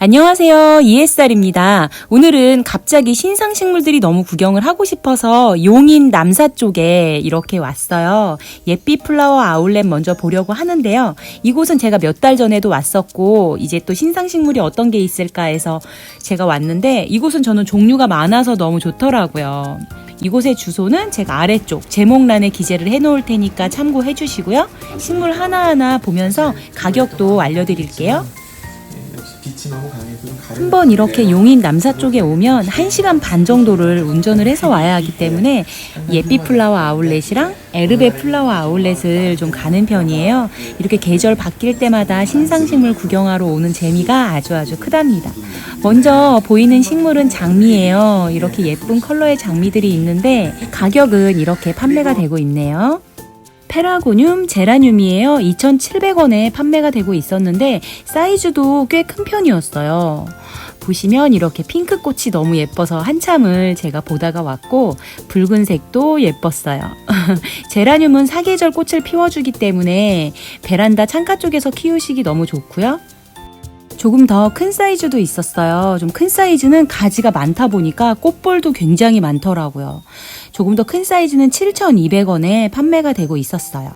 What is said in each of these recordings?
안녕하세요. ESR입니다. 오늘은 갑자기 신상식물들이 너무 구경을 하고 싶어서 용인 남사 쪽에 이렇게 왔어요. 예삐 플라워 아울렛 먼저 보려고 하는데요. 이곳은 제가 몇 달 전에도 왔었고 이제 또 신상식물이 어떤 게 있을까 해서 제가 왔는데 이곳은 저는 종류가 많아서 너무 좋더라고요. 이곳의 주소는 제가 아래쪽 제목란에 기재를 해놓을 테니까 참고해 주시고요. 식물 하나하나 보면서 가격도 알려드릴게요. 한번 이렇게 용인 남사 쪽에 오면 1시간 반 정도를 운전을 해서 와야 하기 때문에 예삐 플라워 아울렛이랑 에르베 플라워 아울렛을 좀 가는 편이에요. 이렇게 계절 바뀔 때마다 신상식물 구경하러 오는 재미가 아주 크답니다. 먼저 보이는 식물은 장미예요. 이렇게 예쁜 컬러의 장미들이 있는데 가격은 이렇게 판매가 되고 있네요. 페라고늄 제라늄이에요. 2,700원에 판매가 되고 있었는데 사이즈도 꽤 큰 편이었어요. 보시면 이렇게 핑크꽃이 너무 예뻐서 한참을 제가 보다가 왔고 붉은색도 예뻤어요. 제라늄은 사계절 꽃을 피워주기 때문에 베란다 창가 쪽에서 키우시기 너무 좋고요. 조금 더 큰 사이즈도 있었어요. 좀 큰 사이즈는 가지가 많다 보니까 꽃볼도 굉장히 많더라고요. 조금 더 큰 사이즈는 7,200원에 판매가 되고 있었어요.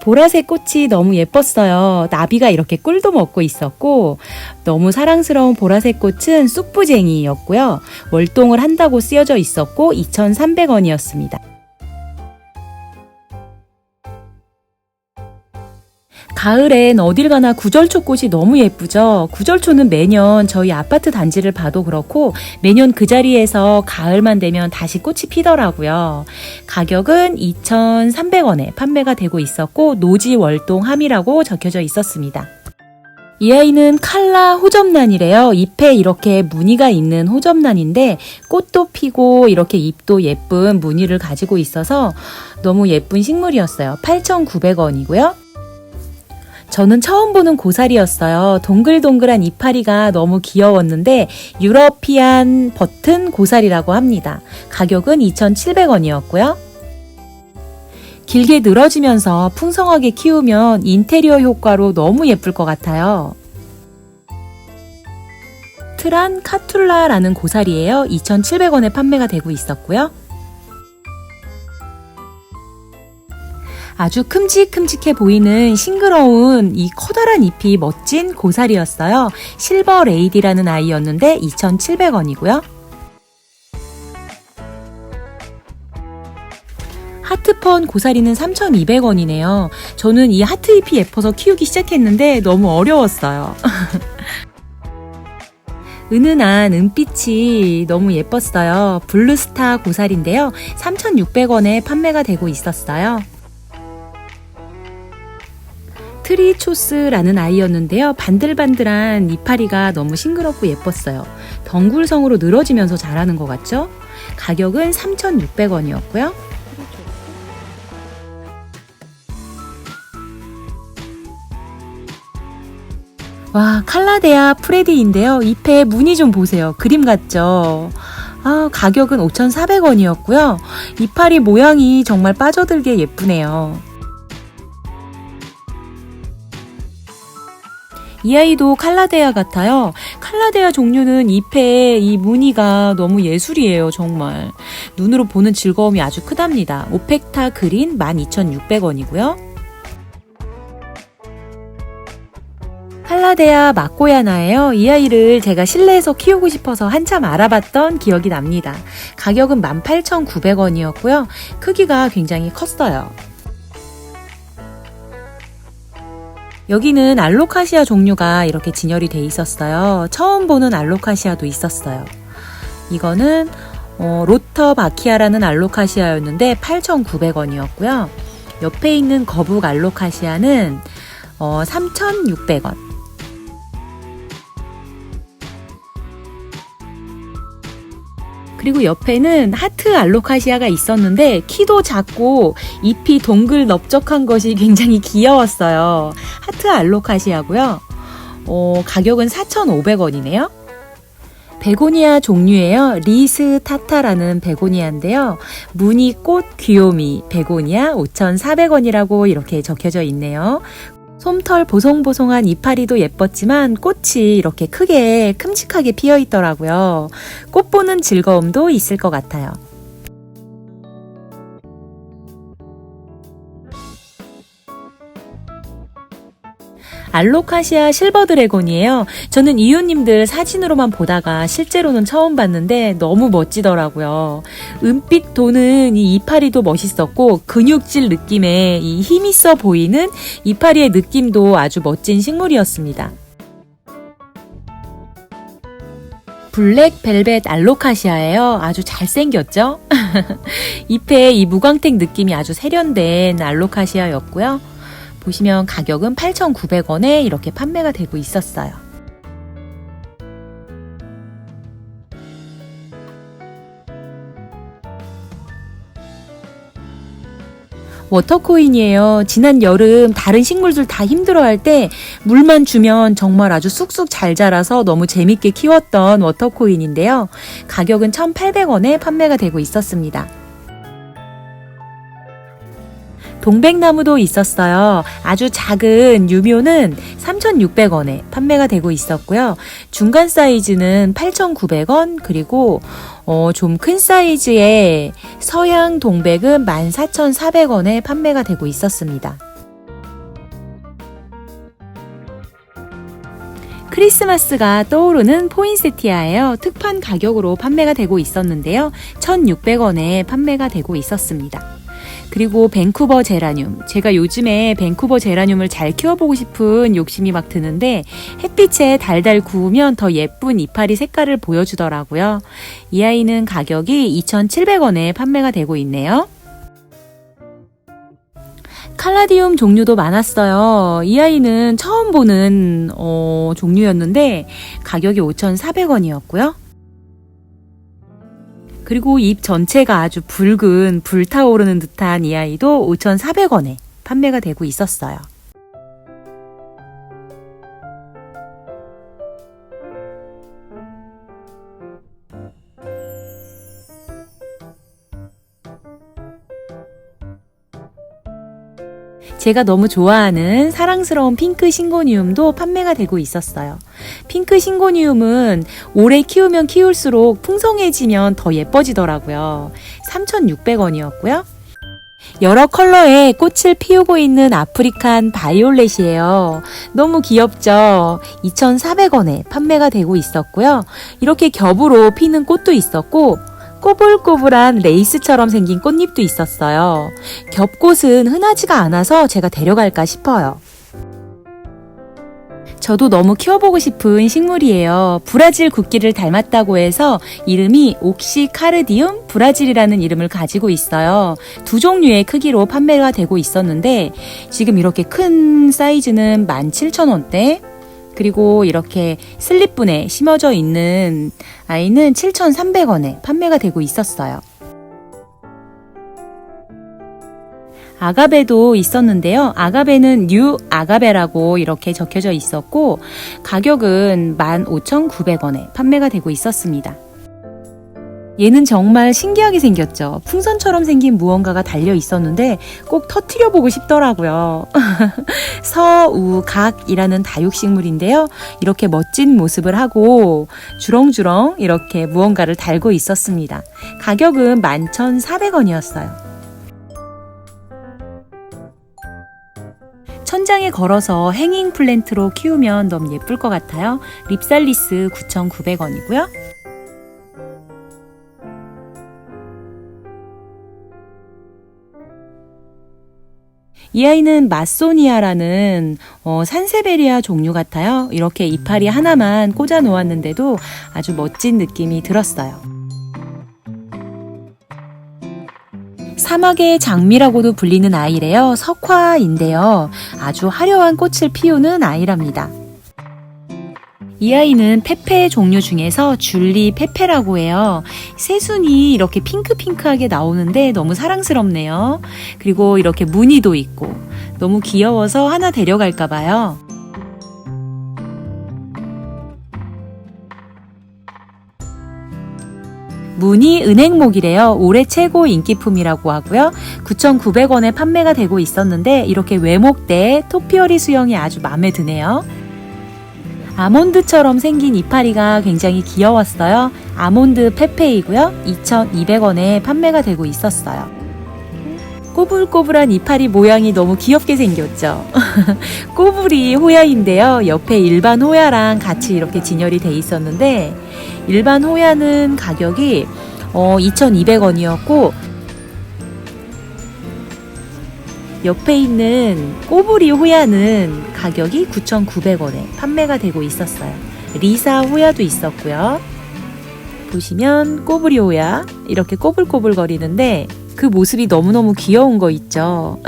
보라색 꽃이 너무 예뻤어요. 나비가 이렇게 꿀도 먹고 있었고 너무 사랑스러운 보라색 꽃은 쑥부쟁이였고요. 월동을 한다고 쓰여져 있었고 2,300원이었습니다. 가을엔 어딜 가나 구절초 꽃이 너무 예쁘죠. 구절초는 매년 저희 아파트 단지를 봐도 그렇고 매년 그 자리에서 가을만 되면 다시 꽃이 피더라고요. 가격은 2,300원에 판매가 되고 있었고 노지 월동함이라고 적혀져 있었습니다. 이 아이는 칼라 호접란이래요. 잎에 이렇게 무늬가 있는 호접란인데 꽃도 피고 이렇게 잎도 예쁜 무늬를 가지고 있어서 너무 예쁜 식물이었어요. 8,900원이고요. 저는 처음 보는 고사리였어요. 동글동글한 이파리가 너무 귀여웠는데 유러피안 버튼 고사리라고 합니다. 가격은 2,700원이었고요. 길게 늘어지면서 풍성하게 키우면 인테리어 효과로 너무 예쁠 것 같아요. 트란 카툴라라는 고사리예요. 2,700원에 판매가 되고 있었고요. 아주 큼직큼직해 보이는 싱그러운 이 커다란 잎이 멋진 고사리였어요. 실버 레이디라는 아이였는데 2,700원이고요. 하트펀 고사리는 3,200원이네요. 저는 이 하트 잎이 예뻐서 키우기 시작했는데 너무 어려웠어요. 은은한 은빛이 너무 예뻤어요. 블루스타 고사리인데요. 3,600원에 판매가 되고 있었어요. 트리초스라는 아이였는데요. 반들반들한 이파리가 너무 싱그럽고 예뻤어요. 덩굴성으로 늘어지면서 자라는 것 같죠? 가격은 3,600원이었고요. 와, 칼라데아 프레디인데요. 잎에 무늬 좀 보세요. 그림 같죠? 가격은 5,400원이었고요. 이파리 모양이 정말 빠져들게 예쁘네요. 이 아이도 칼라데아 같아요. 칼라데아 종류는 잎에 이 무늬가 너무 예술이에요. 정말 눈으로 보는 즐거움이 아주 크답니다. 오펙타 그린 12,600원이고요. 칼라데아 마코야나예요. 이 아이를 제가 실내에서 키우고 싶어서 한참 알아봤던 기억이 납니다. 가격은 18,900원이었고요. 크기가 굉장히 컸어요. 여기는 알로카시아 종류가 이렇게 진열이 돼 있었어요. 처음 보는 알로카시아도 있었어요. 이거는 로터바키아라는 알로카시아였는데 8,900원이었고요. 옆에 있는 거북 알로카시아는 3,600원. 그리고 옆에는 하트 알로카시아가 있었는데 키도 작고 잎이 동글 넓적한 것이 굉장히 귀여웠어요. 하트 알로카시아고요. 가격은 4,500원이네요. 베고니아 종류예요. 리스 타타라는 베고니아인데요. 무늬꽃 귀요미 베고니아 5,400원이라고 이렇게 적혀져 있네요. 솜털 보송보송한 이파리도 예뻤지만 꽃이 이렇게 크게 큼직하게 피어 있더라고요. 꽃 보는 즐거움도 있을 것 같아요. 알로카시아 실버 드래곤이에요. 저는 이웃님들 사진으로만 보다가 실제로는 처음 봤는데 너무 멋지더라고요. 은빛 도는 이 이파리도 멋있었고 근육질 느낌의 이 힘있어 보이는 이파리의 느낌도 아주 멋진 식물이었습니다. 블랙 벨벳 알로카시아예요. 아주 잘생겼죠? 잎에 이 무광택 느낌이 아주 세련된 알로카시아였고요. 보시면 가격은 8,900원에 이렇게 판매가 되고 있었어요. 워터코인이에요. 지난 여름 다른 식물들 다 힘들어할 때 물만 주면 정말 아주 쑥쑥 잘 자라서 너무 재밌게 키웠던 워터코인인데요. 가격은 1,800원에 판매가 되고 있었습니다. 동백나무도 있었어요. 아주 작은 유묘는 3,600원에 판매가 되고 있었고요. 중간 사이즈는 8,900원, 그리고 좀 큰 사이즈의 서양 동백은 14,400원에 판매가 되고 있었습니다. 크리스마스가 떠오르는 포인세티아예요. 특판 가격으로 판매가 되고 있었는데요. 1,600원에 판매가 되고 있었습니다. 그리고 밴쿠버 제라늄. 제가 요즘에 밴쿠버 제라늄을 잘 키워보고 싶은 욕심이 막 드는데 햇빛에 달달 구우면 더 예쁜 이파리 색깔을 보여주더라고요. 이 아이는 가격이 2,700원에 판매가 되고 있네요. 칼라디움 종류도 많았어요. 이 아이는 처음 보는 종류였는데 가격이 5,400원이었고요. 그리고 잎 전체가 아주 붉은 불타오르는 듯한 이 아이도 5,400원에 판매가 되고 있었어요. 제가 너무 좋아하는 사랑스러운 핑크 싱고니움도 판매가 되고 있었어요. 핑크 싱고니움은 오래 키우면 키울수록 풍성해지면 더 예뻐지더라고요. 3,600원이었고요. 여러 컬러의 꽃을 피우고 있는 아프리칸 바이올렛이에요. 너무 귀엽죠? 2,400원에 판매가 되고 있었고요. 이렇게 겹으로 피는 꽃도 있었고 꼬불꼬불한 레이스처럼 생긴 꽃잎도 있었어요. 겹꽃은 흔하지가 않아서 제가 데려갈까 싶어요. 저도 너무 키워보고 싶은 식물이에요. 브라질 국기를 닮았다고 해서 이름이 옥시카르디움 브라질이라는 이름을 가지고 있어요. 두 종류의 크기로 판매가 되고 있었는데 지금 이렇게 큰 사이즈는 17,000원대, 그리고 이렇게 슬립분에 심어져 있는 아이는 7,300원에 판매가 되고 있었어요. 아가베도 있었는데요. 아가베는 뉴 아가베라고 이렇게 적혀져 있었고 가격은 15,900원에 판매가 되고 있었습니다. 얘는 정말 신기하게 생겼죠. 풍선처럼 생긴 무언가가 달려 있었는데 꼭 터뜨려 보고 싶더라고요. 서우각이라는 다육식물인데요. 이렇게 멋진 모습을 하고 주렁주렁 이렇게 무언가를 달고 있었습니다. 가격은 11,400원이었어요. 천장에 걸어서 행잉 플랜트로 키우면 너무 예쁠 것 같아요. 립살리스 9,900원이고요. 이 아이는 마소니아라는 산세베리아 종류 같아요. 이렇게 이파리 하나만 꽂아 놓았는데도 아주 멋진 느낌이 들었어요. 사막의 장미라고도 불리는 아이래요. 석화인데요. 아주 화려한 꽃을 피우는 아이랍니다. 이 아이는 페페 종류 중에서 줄리 페페라고 해요. 새순이 이렇게 핑크핑크하게 나오는데 너무 사랑스럽네요. 그리고 이렇게 무늬도 있고 너무 귀여워서 하나 데려갈까 봐요. 무늬 은행목이래요. 올해 최고 인기품이라고 하고요. 9,900원에 판매가 되고 있었는데 이렇게 외목대 토피어리 수영이 아주 마음에 드네요. 아몬드처럼 생긴 이파리가 굉장히 귀여웠어요. 아몬드 페페이고요. 2,200원에 판매가 되고 있었어요. 꼬불꼬불한 이파리 모양이 너무 귀엽게 생겼죠. 꼬불이 호야인데요. 옆에 일반 호야랑 같이 이렇게 진열이 돼 있었는데 일반 호야는 가격이 2,200원이었고 옆에 있는 꼬부리 호야는 가격이 9,900원에 판매가 되고 있었어요. 리사 호야도 있었고요. 보시면 꼬부리 호야 이렇게 꼬불꼬불 거리는데 그 모습이 너무너무 귀여운 거 있죠.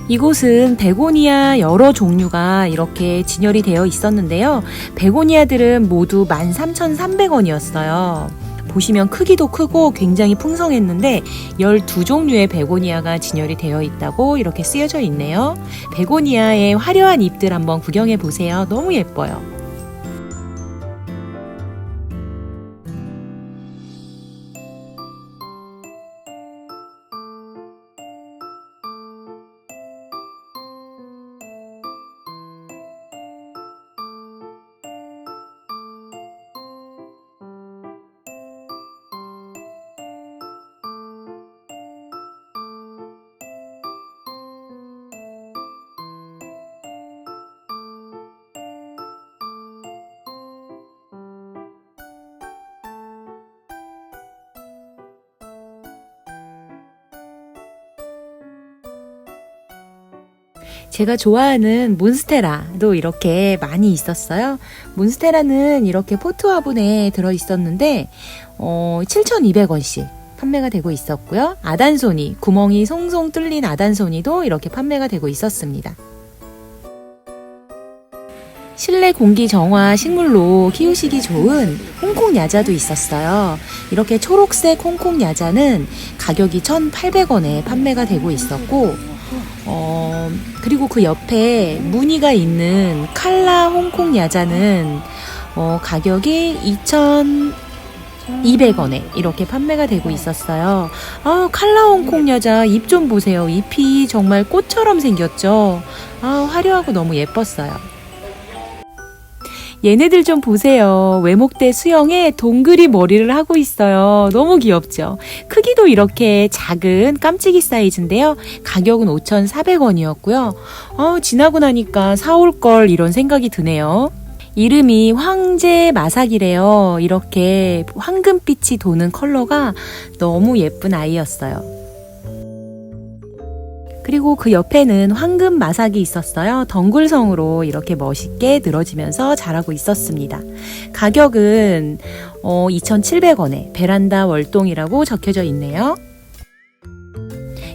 이곳은 베고니아 여러 종류가 이렇게 진열이 되어 있었는데요. 베고니아들은 모두 13,300원이었어요. 보시면 크기도 크고 굉장히 풍성했는데 12종류의 베고니아가 진열이 되어 있다고 이렇게 쓰여져 있네요. 베고니아의 화려한 잎들 한번 구경해 보세요. 너무 예뻐요. 제가 좋아하는 몬스테라도 이렇게 많이 있었어요. 몬스테라는 이렇게 포트 화분에 들어있었는데 7,200원씩 판매가 되고 있었고요. 아단소니, 구멍이 송송 뚫린 아단소니도 이렇게 판매가 되고 있었습니다. 실내 공기 정화 식물로 키우시기 좋은 홍콩 야자도 있었어요. 이렇게 초록색 홍콩 야자는 가격이 1,800원에 판매가 되고 있었고 그리고 그 옆에 무늬가 있는 칼라 홍콩 야자는 가격이 2,200원에 이렇게 판매가 되고 있었어요. 칼라 홍콩 야자 잎 좀 보세요. 잎이 정말 꽃처럼 생겼죠. 화려하고 너무 예뻤어요. 얘네들 좀 보세요. 외목대 수영에 동그리 머리를 하고 있어요. 너무 귀엽죠? 크기도 이렇게 작은 깜찍이 사이즈인데요. 가격은 5,400원이었고요. 지나고 나니까 사올 걸 이런 생각이 드네요. 이름이 황제 마삭이래요. 이렇게 황금빛이 도는 컬러가 너무 예쁜 아이였어요. 그리고 그 옆에는 황금 마삭이 있었어요. 덩굴성으로 이렇게 멋있게 늘어지면서 자라고 있었습니다. 가격은 2,700원에 베란다 월동이라고 적혀져 있네요.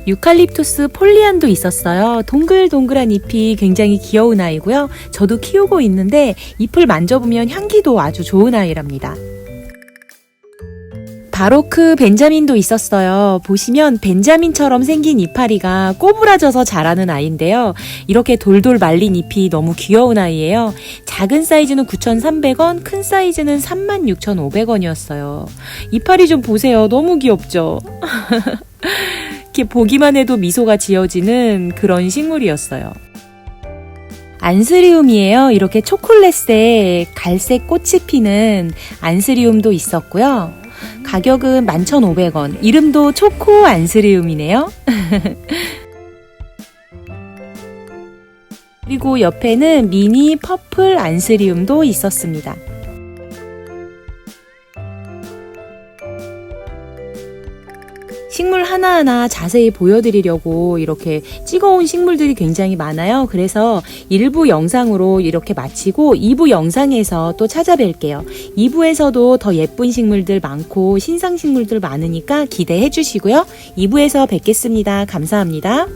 유칼립투스 폴리안도 있었어요. 동글동글한 잎이 굉장히 귀여운 아이고요. 저도 키우고 있는데 잎을 만져보면 향기도 아주 좋은 아이랍니다. 바로크 벤자민도 있었어요. 보시면 벤자민처럼 생긴 이파리가 꼬부라져서 자라는 아이인데요. 이렇게 돌돌 말린 잎이 너무 귀여운 아이예요. 작은 사이즈는 9,300원, 큰 사이즈는 36,500원이었어요. 이파리 좀 보세요. 너무 귀엽죠? 이렇게 보기만 해도 미소가 지어지는 그런 식물이었어요. 안스리움이에요. 이렇게 초콜릿색 갈색 꽃이 피는 안스리움도 있었고요. 가격은 11,500원. 이름도 초코 안스리움이네요. 그리고 옆에는 미니 퍼플 안스리움도 있었습니다. 식물 하나하나 자세히 보여드리려고 이렇게 찍어온 식물들이 굉장히 많아요. 그래서 1부 영상으로 이렇게 마치고 2부 영상에서 또 찾아뵐게요. 2부에서도 더 예쁜 식물들 많고 신상 식물들 많으니까 기대해 주시고요. 2부에서 뵙겠습니다. 감사합니다.